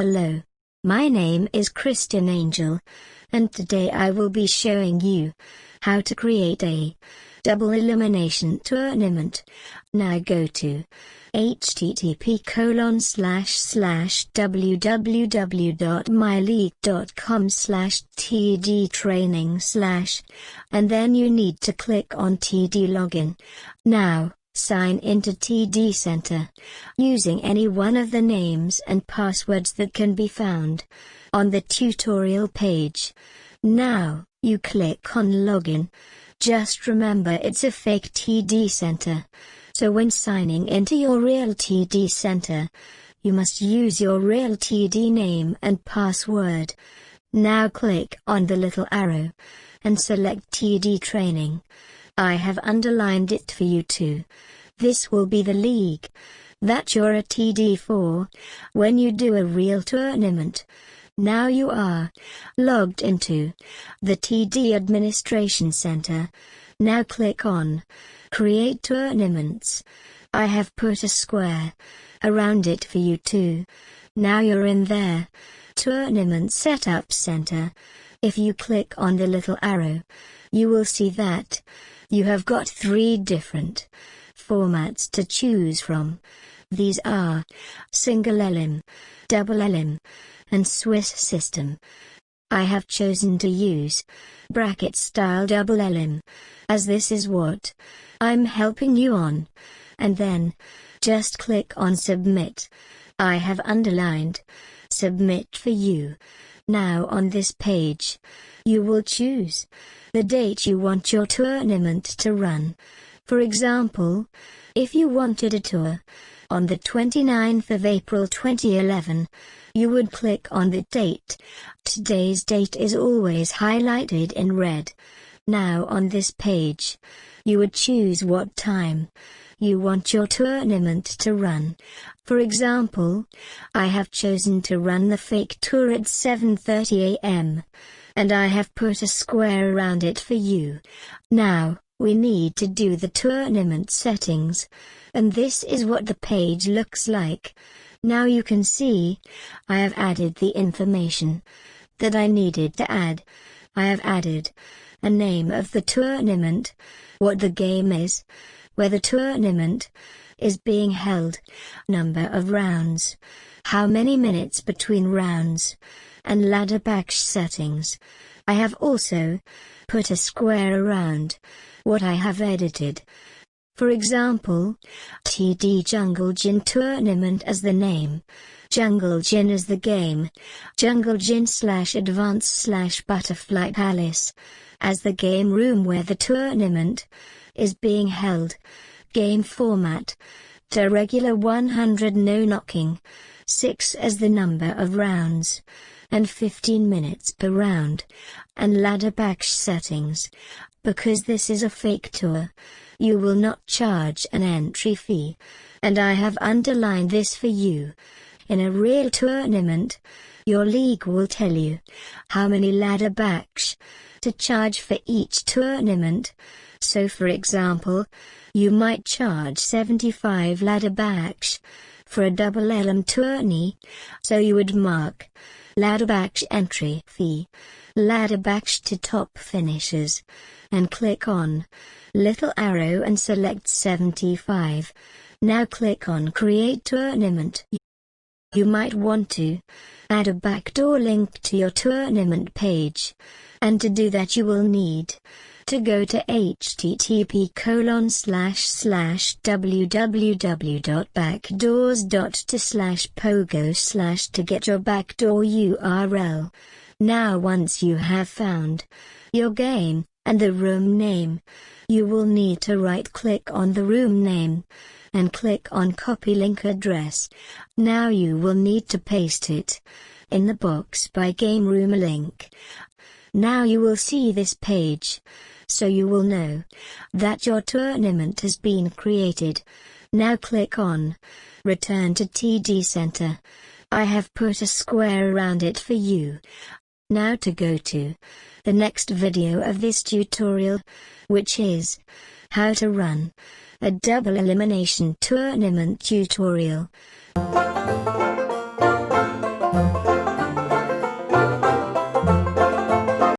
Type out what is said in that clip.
Hello. My name is Christian Angel, and today I will be showing you how to create a double elimination tournament. Now go to http://www.myleague.com/tdtraining/ and then you need to click on TD login. Now, sign into TD Center, using any one of the names and passwords that can be found on the tutorial page. Now, you click on Login. Just remember it's a fake TD Center, so when signing into your real TD Center, you must use your real TD name and password. Now click on the little arrow, and select TD Training. I have underlined it for you too. This will be the league that you're a TD for when you do a real tournament. Now you are logged into the TD Administration Center. Now click on Create Tournaments. I have put a square around it for you too. Now you're in there. Tournament Setup Center. If you click on the little arrow, you will see that you have got 3 different formats to choose from. These are Single Elim, Double Elim, and Swiss System. I have chosen to use bracket style Double Elim, as this is what I'm helping you on. And then, just click on Submit. I have underlined Submit for you. Now on this page, you will choose the date you want your tournament to run. For example, if you wanted a tour on the 29th of April 2011, you would click on the date. Today's date is always highlighted in red. Now on this page, you would choose what time you want your tournament to run. For example, I have chosen to run the fake tour at 7:30 AM, and I have put a square around it for you. Now, we need to do the tournament settings, and this is what the page looks like. Now you can see, I have added the information that I needed to add. I have added a name of the tournament, what the game is, where the tournament is being held, number of rounds, how many minutes between rounds, and ladder match settings. I have also put a square around what I have edited. For example, TD Jungle Gym Tournament as the name, Jungle Gym as the game, Jungle Gym /Advance/Butterfly Palace as the game room where the tournament is being held. Game format, to regular 100 no knocking, 6 as the number of rounds, and 15 minutes per round, and ladder match settings. Because this is a fake tour, you will not charge an entry fee, and I have underlined this for you. In a real tournament, your league will tell you how many ladder match to charge for each tournament. So for example, you might charge 75 ladder match for a double elim tourney, so you would mark ladder match entry fee, ladder match to top finishers, and click on little arrow and select 75. Now click on Create Tournament. You might want to add a backdoor link to your tournament page, and to do that you will need to go to http://www.backdoors.to/pogo/ to get your backdoor URL. Now once you have found your game and the room name, you will need to right-click on the room name and click on Copy Link Address. Now you will need to paste it in the box by Game Room Link. Now you will see this page, so you will know that your tournament has been created. Now click on Return to TD Center. I have put a square around it for you. Now to go to the next video of this tutorial, which is how to run a double elimination tournament tutorial.